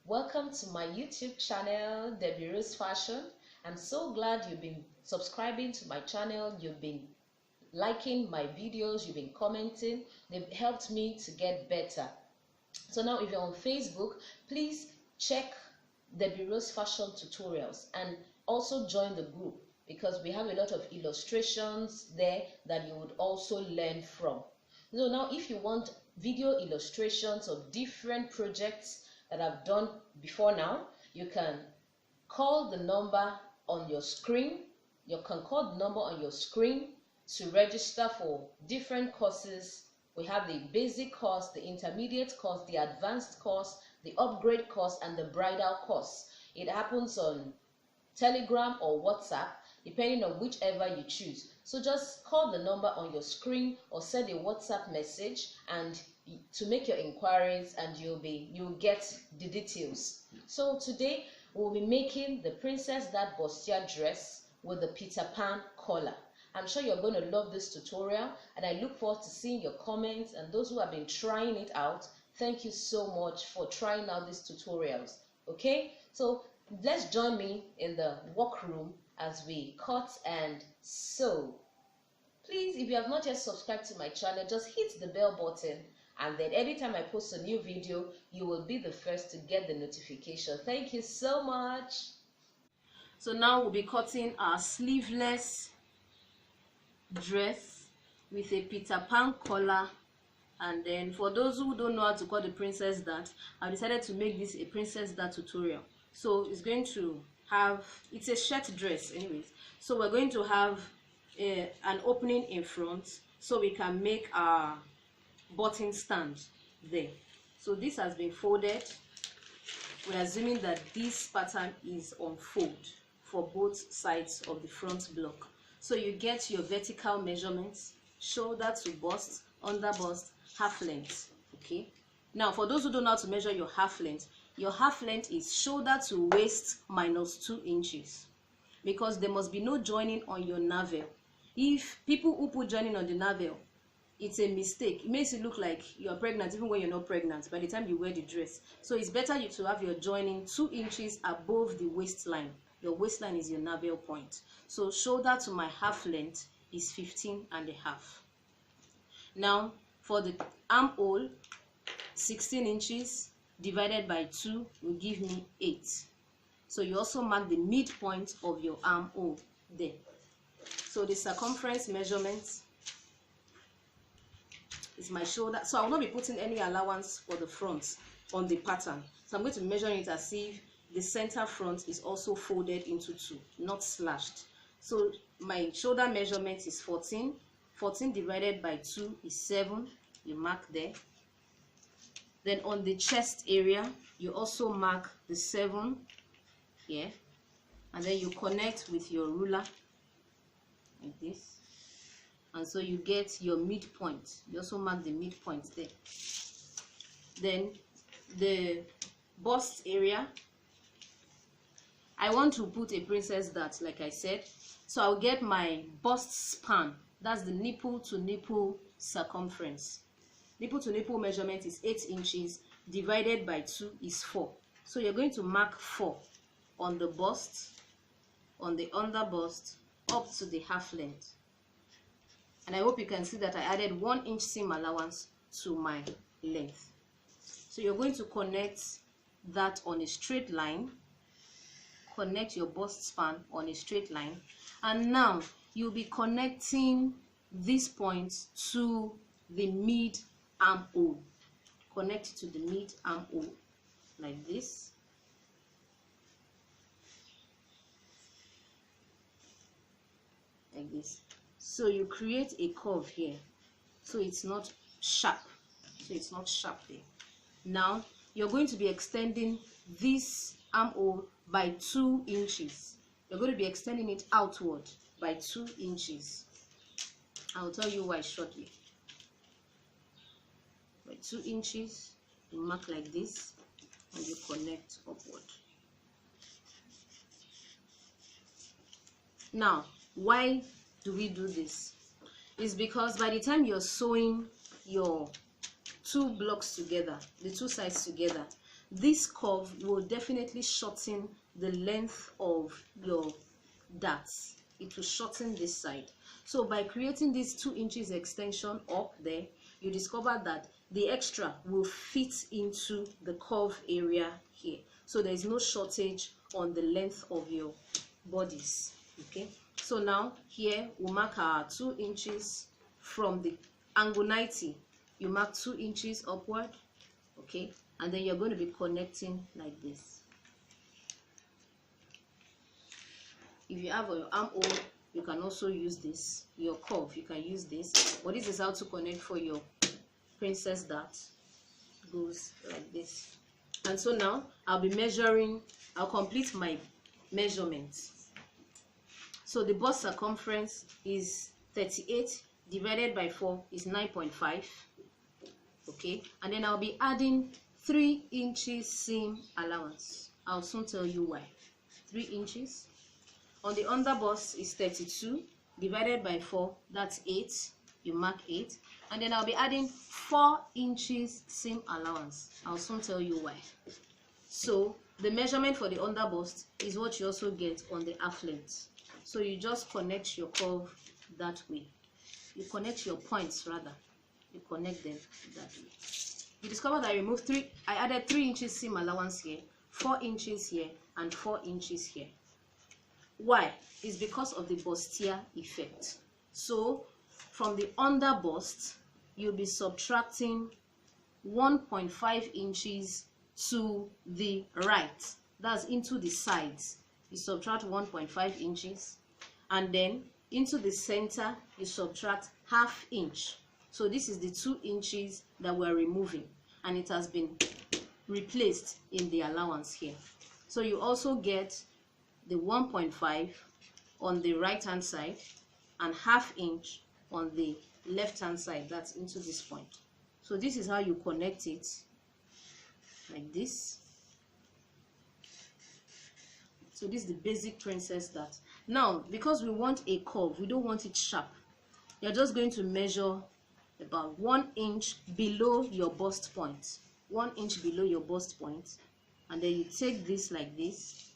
Welcome to my YouTube channel, Debbie Rose Fashion. I'm so glad you've been subscribing to my channel, you've been liking my videos, you've been commenting. They've helped me to get better. So now if you're on Facebook, please check Debbie Rose Fashion Tutorials and also join the group, because we have a lot of illustrations there that you would also learn from. So now if you want video illustrations of different projects that I've done before now, you can call the number on your screen. You can call the number on your screen to register for different courses. We have the basic course, the intermediate course, the advanced course, the upgrade course, and the bridal course. It happens on Telegram or WhatsApp, depending on whichever you choose. So just call the number on your screen or send a WhatsApp message and to make your inquiries, and you'll get the details. So today we'll be making the Princess That Bustier dress with the Peter Pan collar. I'm sure you're going to love this tutorial, and I look forward to seeing your comments. And those who have been trying it out, thank you so much for trying out these tutorials. Okay, so let's join me in the workroom as we cut and sew. Please, if you have not yet subscribed to my channel, just hit the bell button, and then anytime I post a new video, you will be the first to get the notification. Thank you so much. So now we'll be cutting our sleeveless dress with a Peter Pan collar. And then for those who don't know how to cut the Princess That, I decided to make this a Princess That tutorial. So it's going to have, it's a shirt dress anyways, so we're going to have an opening in front so we can make our button stand there. So this has been folded. We're assuming that this pattern is on fold for both sides of the front block. So you get your vertical measurements, shoulder to bust, under bust, half length. Okay, now for those who don't know how to measure your half length is shoulder to waist minus 2 inches, because there must be no joining on your navel. If people who put joining on the navel, it's a mistake. It makes it look like you're pregnant even when you're not pregnant by the time you wear the dress. So it's better you to have your joining 2 inches above the waistline. Your waistline is your navel point. So shoulder to my half length is 15 and a half. Now for the armhole, 16 inches divided by 2 will give me 8. So you also mark the midpoint of your armhole there. So the circumference measurement is my shoulder. So I will not be putting any allowance for the front on the pattern. So I'm going to measure it as if the center front is also folded into 2, not slashed. So my shoulder measurement is 14. 14 divided by 2 is 7. You mark there. Then on the chest area, you also mark the 7 here, and then you connect with your ruler like this, and so you get your midpoint. You also mark the midpoint there. Then the bust area, I want to put a Princess That, like I said, so I'll get my bust span. That's the nipple to nipple circumference. Nipple to nipple measurement is 8 inches divided by 2 is 4. So you're going to mark 4 on the bust, on the under bust, up to the half length. And I hope you can see that I added 1 inch seam allowance to my length. So you're going to connect that on a straight line. Connect your bust span on a straight line. And now you'll be connecting this point to the mid armhole. Connect to the mid armhole like this. Like this. So you create a curve here, so it's not sharp. So it's not sharp there. Now you're going to be extending this armhole by 2 inches. You're going to be extending it outward by 2 inches. I'll tell you why shortly. By 2 inches, you mark like this, and you connect upward. Now, why do we do this? It's because by the time you're sewing your 2 blocks together, the 2 sides together, this curve will definitely shorten the length of your darts. It will shorten this side. So by creating this 2 inches extension up there, you discover that the extra will fit into the curve area here. So there is no shortage on the length of your bodies. Okay, so now here we'll mark our 2 inches from the angle 90. You mark 2 inches upward. Okay, and then you're going to be connecting like this. If you have your armhole, you can also use this. Your curve, you can use this. But this is how to connect for your princess dart. Goes like this. And so now I'll be measuring. I'll complete my measurements. So the bust circumference is 38 divided by 4 is 9.5. Okay, and then I'll be adding 3 inches seam allowance. I'll soon tell you why. 3 inches. On the under bust is 32 divided by 4, that's 8. You mark 8, and then I'll be adding 4 inches seam allowance. I'll soon tell you why. So the measurement for the under bust is what you also get on the half length. So you just connect your curve that way. You connect your points rather. You connect them that way. You discover that I added 3 inches seam allowance here, 4 inches here, and 4 inches here. Why? It's because of the bustier effect. So from the under bust, you'll be subtracting 1.5 inches to the right. That's into the sides. You subtract 1.5 inches, and then into the center, you subtract ½ inch. So this is the 2 inches that we're removing, and it has been replaced in the allowance here. So you also get the 1.5 on the right hand side and ½ inch on the left hand side. That's into this point. So this is how you connect it, like this. So this is the basic princess dart. Now because we want a curve, we don't want it sharp, you're just going to measure about 1 inch below your bust point. 1 inch below your bust point, and then you take this like this,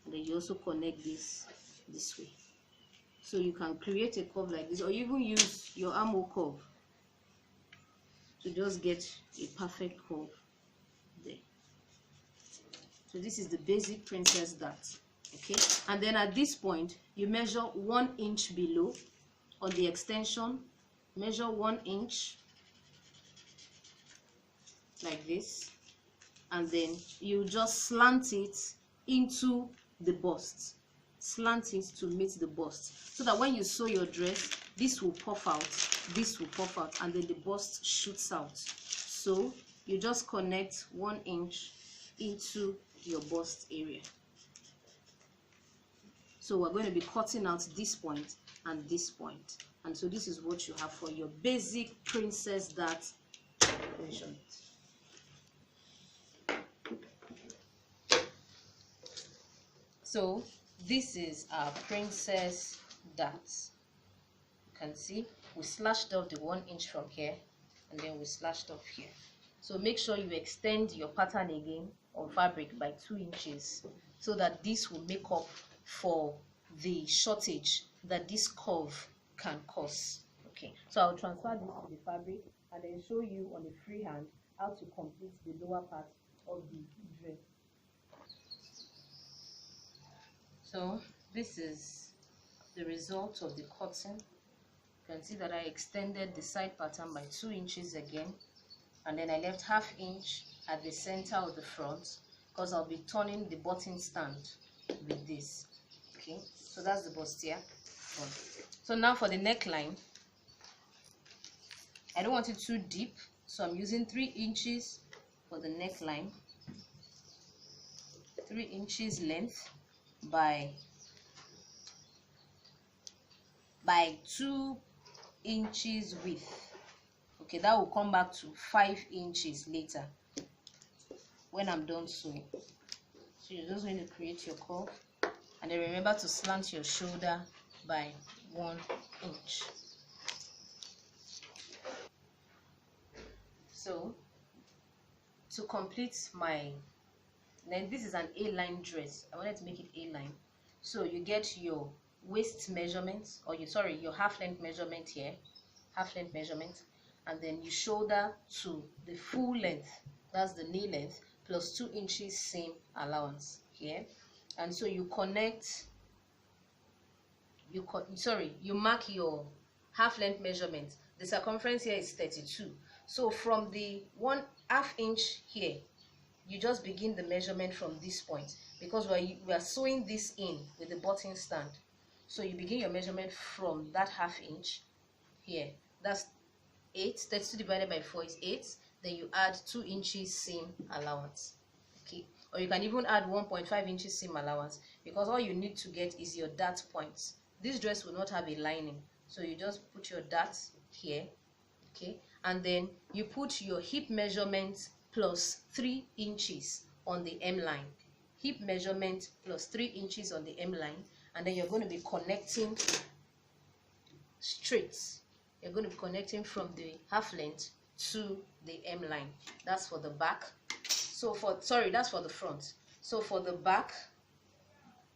and then you also connect this way. So you can create a curve like this, or even use your armhole curve to just get a perfect curve there. So this is the basic princess dart. Okay, and then at this point you measure 1 inch below on the extension. Measure 1 inch like this, and then you just slant it into the bust. Slant it to meet the bust, so that when you sew your dress, this will puff out, this will puff out, and then the bust shoots out. So you just connect 1 inch into your bust area. So we're going to be cutting out this point and this point, and so this is what you have for your basic princess dart measurement. So this is our princess dart. You can see we slashed off the 1 inch from here, and then we slashed off here. So make sure you extend your pattern again on fabric by 2 inches, so that this will make up for the shortage that this curve can cause. Okay, so I'll transfer this to the fabric and then show you on the free hand how to complete the lower part of the dress. So this is the result of the cutting. You can see that I extended the side pattern by 2 inches again, and then I left ½ inch at the center of the front, because I'll be turning the button stand with this. Okay, so that's the bustier. So now for the neckline, I don't want it too deep, so I'm using 3 inches for the neckline, 3 inches length by 2 inches width. Okay, that will come back to 5 inches later when I'm done sewing. So you're just going to create your curve, and then remember to slant your shoulder by 1 inch. So to complete my, then this is an A-line dress. I wanted to make it A-line. So you get your waist measurement, or your half length measurement here, half length measurement, and then you shoulder to the full length, that's the knee length, plus 2 inches seam allowance here. And so you connect, you mark your half length measurement. The circumference here is 32. So from the 1/2 inch here, you just begin the measurement from this point, because we are sewing this in with the button stand. So you begin your measurement from that 1/2 inch here. That's 8. 32 divided by 4 is 8. Then you add 2 inches seam allowance. Okay, or you can even add 1.5 inches seam allowance, because all you need to get is your dart points. This dress will not have a lining, so you just put your dart here. Okay, and then you put your hip measurement plus 3 inches on the M line. Hip measurement plus 3 inches on the M line, and then you're going to be connecting straight. You're going to be connecting from the half length to the M line. That's for the back. So that's for the front. So for the back,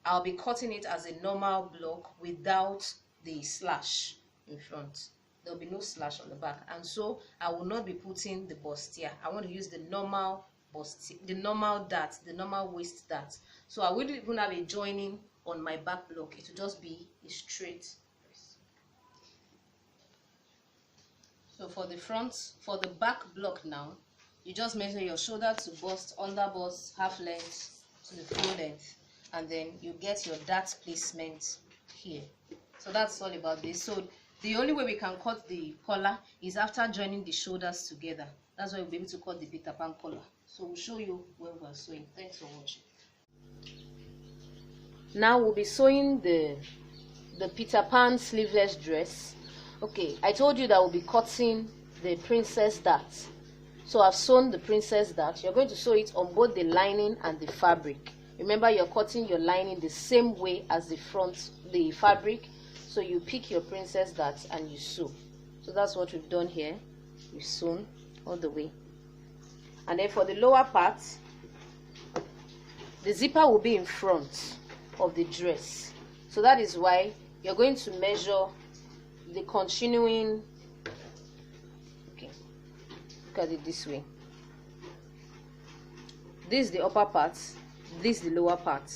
I'll be cutting it as a normal block without the slash in front. There'll be no slash on the back, and so I will not be putting the bustier. I want to use the normal bustier, the normal dart, the normal waist dart. So I wouldn't even have a joining on my back block. It will just be a straight. So for the back block now, you just measure your shoulder to bust, under bust, half length to the full length, and then you get your dart placement here. So that's all about this. So the only way we can cut the collar is after joining the shoulders together. That's why we'll be able to cut the Peter Pan collar. So we'll show you when we're sewing. Thanks for watching. Now we'll be sewing the Peter Pan sleeveless dress. Okay, I told you that we'll be cutting the princess dart. So I've sewn the princess dart. You're going to sew it on both the lining and the fabric. Remember, you're cutting your lining the same way as the fabric. So you pick your princess dart and you sew. So that's what we've done here. We've sewn all the way. And then for the lower part, the zipper will be in front of the dress. So that is why you're going to measure the continuing. Okay, look at it this way. This is the upper part, this is the lower part,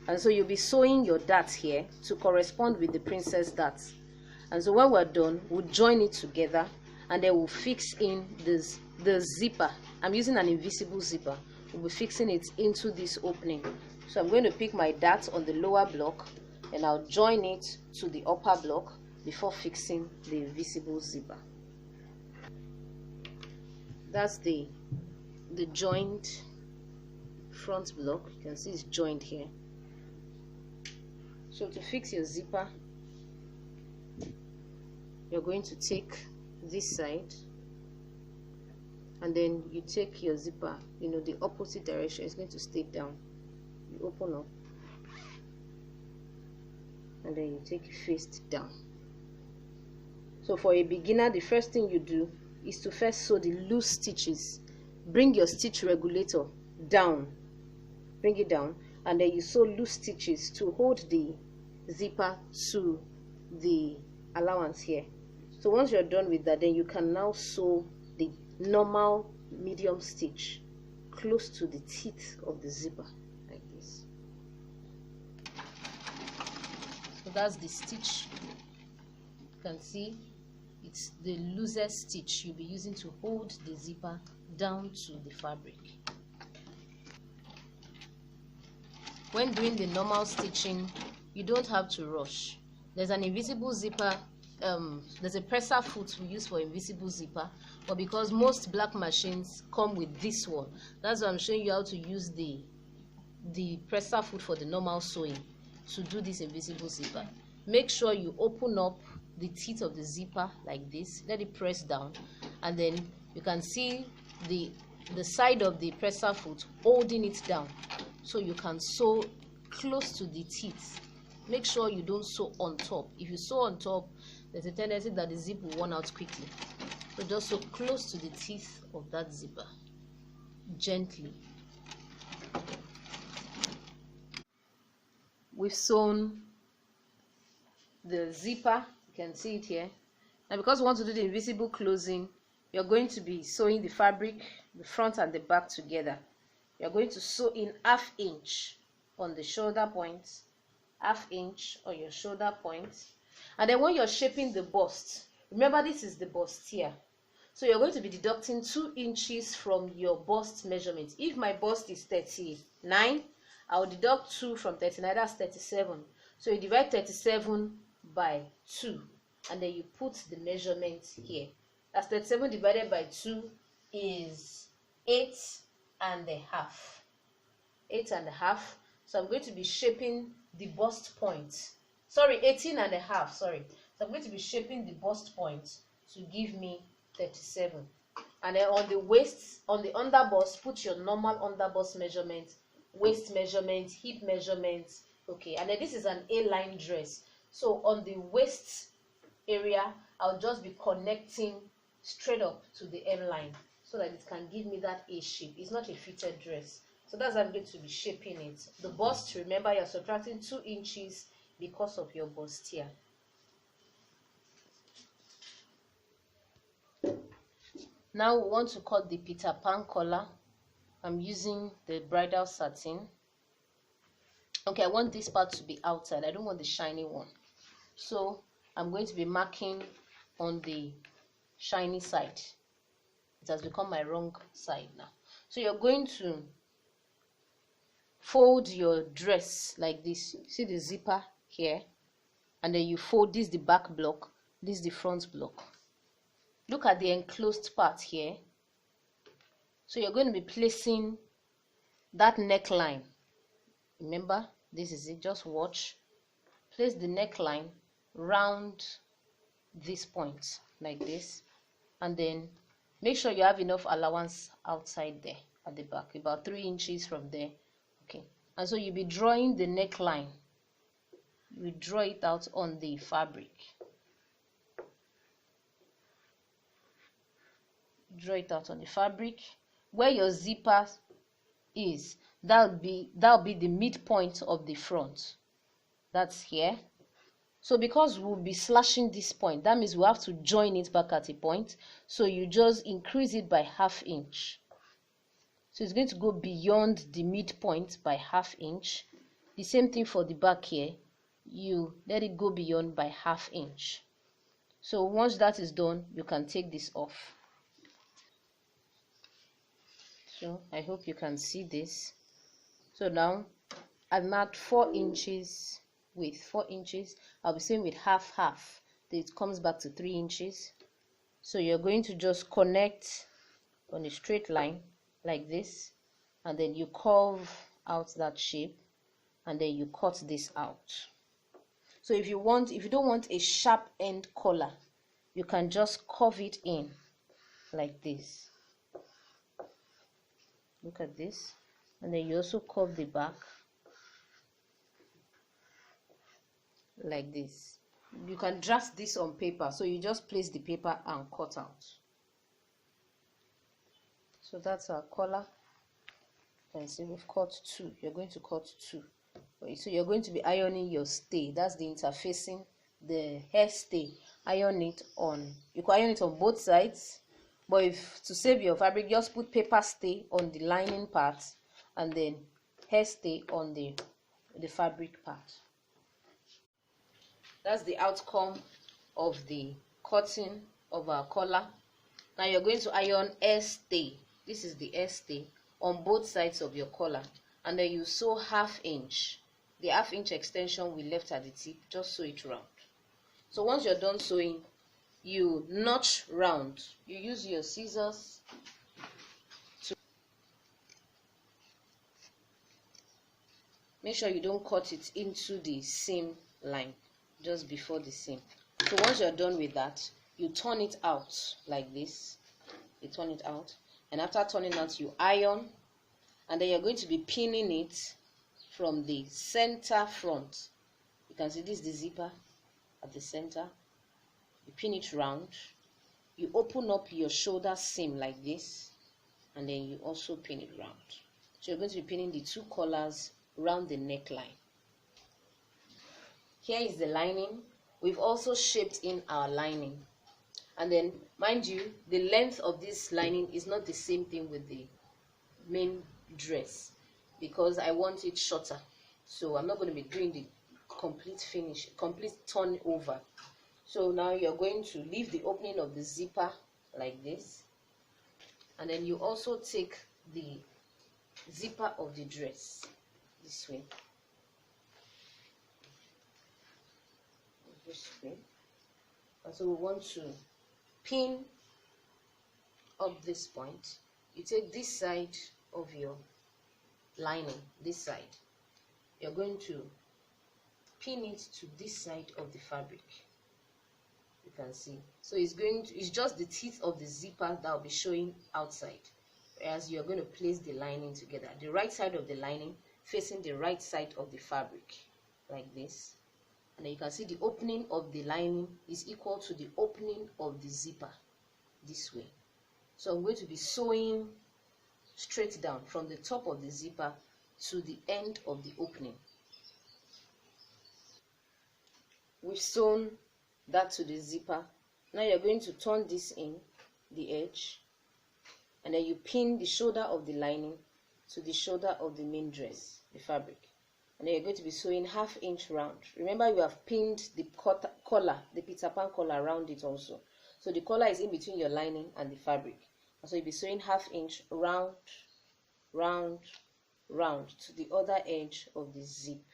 and so you'll be sewing your dart here to correspond with the princess dart. And so when we're done, we'll join it together, and then we'll fix in the zipper. I'm using an invisible zipper. We'll be fixing it into this opening. So I'm going to pick my dart on the lower block, and I'll join it to the upper block before fixing the invisible zipper. That's the joined front block. You can see it's joined here. So to fix your zipper, you're going to take this side, and then you take your zipper, the opposite direction. It's going to stay down. You open up, and then you take it face down. So for a beginner, the first thing you do is to first sew the loose stitches. Bring your stitch regulator down, bring it down, and then you sew loose stitches to hold the zipper to the allowance here. So once you're done with that, then you can now sew the normal medium stitch close to the teeth of the zipper, like this. So that's the stitch. You can see it's the loosest stitch you'll be using to hold the zipper down to the fabric. When doing the normal stitching, you don't have to rush. There's an invisible zipper, there's a presser foot we use for invisible zipper, but because most black machines come with this one, that's why I'm showing you how to use the presser foot for the normal sewing to do this invisible zipper. Make sure you open up the teeth of the zipper like this, let it press down, and then you can see the side of the presser foot holding it down, so you can sew close to the teeth. Make sure you don't sew on top. If you sew on top, there's a tendency that the zip will run out quickly. So just sew close to the teeth of that zipper. gently. We've sewn the zipper, you can see it here. Now because we want to do the invisible closing, you're going to be sewing the fabric, the front and the back together. You're going to sew in 1/2 inch on the shoulder point, 1/2 inch on your shoulder point, and then when you're shaping the bust, remember this is the bustier, so you're going to be deducting 2 inches from your bust measurement. If my bust is 39, I'll deduct 2 from 39, that's 37. So you divide 37 by 2, and then you put the measurement here. That's 37 divided by 2 is 8.5. 8.5. So I'm going to be shaping the bust point. Sorry, 18.5. Sorry. So I'm going to be shaping the bust point to give me 37. And then on the waist, on the underbust, put your normal underbust measurement, waist measurement, hip measurement. Okay, and then this is an A-line dress. So on the waist area, I'll just be connecting straight up to the M line so that it can give me that A shape. It's not a fitted dress. So that's how I'm going to be shaping it. The bust, remember, you're subtracting 2 inches because of your bustier. Now we want to cut the Peter Pan collar. I'm using the bridal satin. Okay, I want this part to be outside. I don't want the shiny one. So I'm going to be marking on the shiny side. It has become my wrong side now. So you're going to fold your dress like this. See the zipper here, and then you fold this, the back block, this the front block. Look at the enclosed part here. So you're going to be placing that neckline. Remember, this is it. Just watch. Place the neckline round this point like this, and then make sure you have enough allowance outside there at the back, about 3 inches from there. Okay, and so you'll be drawing the neckline. You draw it out on the fabric. Draw it out on the fabric. Where your zipper is, that'll be the midpoint of the front. That's here. So because we'll be slashing this point, that means we'll have to join it back at a point. So you just increase it by 1/2 inch. So it's going to go beyond the midpoint by 1/2 inch. The same thing for the back here. You let it go beyond by 1/2 inch. So once that is done, you can take this off. So I hope you can see this. So now I've marked 4 inches with 4 inches. I'll be sewing with half. Then it comes back to 3 inches. So you're going to just connect on a straight line like this, and then you curve out that shape, and then you cut this out. So if you don't want a sharp end collar, you can just curve it in like this. Look at this. And then you also curve the back like this. You can draft this on paper, so you just place the paper and cut out. So that's our collar. You can see we've cut 2. You're going to cut 2. So you're going to be ironing your stay. That's the interfacing, the hair stay. Iron it on. You can iron it on both sides, but if to save your fabric, just put paper stay on the lining part, and then hair stay on the fabric part. That's the outcome of the cutting of our collar. Now you're going to iron hair stay. This is the hair stay on both sides of your collar, and then you sew 1/2 inch. The 1/2 inch extension we left at the tip, just sew it round. So once you're done sewing, you notch round. You use your scissors to make sure you don't cut it into the seam line, just before the seam. So once you're done with that, you turn it out like this. You turn it out, and after turning out, you iron, and then you're going to be pinning it from the center front. You can see this is the zipper at the center. You pin it round. You open up your shoulder seam like this, and then you also pin it round. So you're going to be pinning the two collars round the neckline. Here is the lining. We've also shaped in our lining, and then mind you, the length of this lining is not the same thing with the main dress because I want it shorter, so I'm not going to be doing the complete turn over. So now you're going to leave the opening of the zipper like this, and then you also take the zipper of the dress this way, and so we want to pin up this point. You take this side of your lining, this side, you're going to pin it to this side of the fabric. You can see, so it's just the teeth of the zipper that will be showing outside, as you're going to place the lining together, the right side of the lining facing the right side of the fabric like this, and then you can see the opening of the lining is equal to the opening of the zipper this way. So I'm going to be sewing straight down from the top of the zipper to the end of the opening. We've sewn that to the zipper. Now you're going to turn this in the edge, and then you pin the shoulder of the lining to the shoulder of the main dress, the fabric, and then you're going to be sewing 1/2 inch round. Remember, you have pinned the collar, the Peter Pan collar around it also, so the collar is in between your lining and the fabric, and so you'll be sewing 1/2 inch round, round, round to the other edge of the zip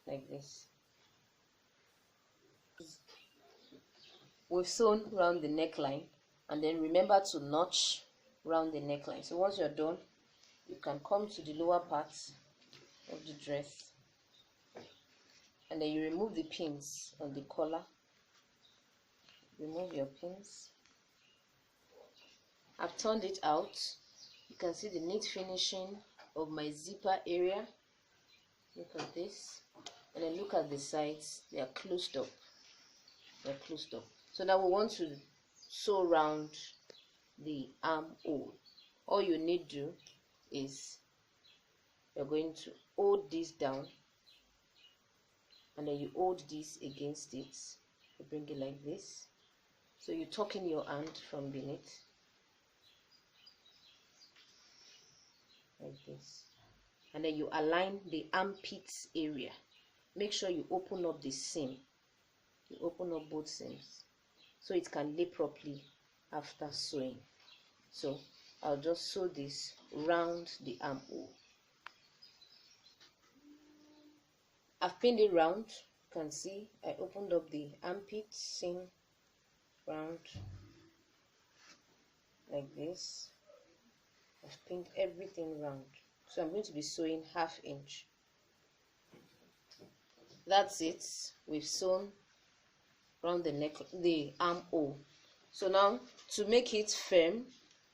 like this. We've sewn round the neckline, and then remember to notch round the neckline. So once you're done, you can come to the lower part of the dress, and then you remove the pins on the collar. Remove your pins. I've turned it out. You can see the neat finishing of my zipper area. Look at this, and then look at the sides. They are closed up. They're closed up. So now we want to sew round the armhole. All you need to do is you're going to hold this down, and then you hold this against it. You bring it like this. So you tuck in your hand from beneath like this, and then you align the armpits area. Make sure you open up the seam. You open up both seams so it can lay properly after sewing. So I'll just sew this round the armhole. I've pinned it round. You can see I opened up the armpit seam round like this. I've pinned everything round, so I'm going to be sewing 1/2 inch. That's it. We've sewn around the neck, the armhole. So now to make it firm,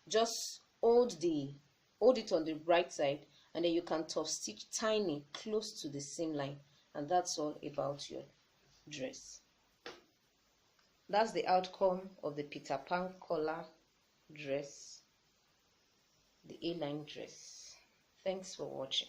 just hold it on the right side, and then you can top stitch tiny close to the seam line, and that's all about your dress. That's the outcome of the Peter Pan collar dress, the A-line dress. Thanks for watching.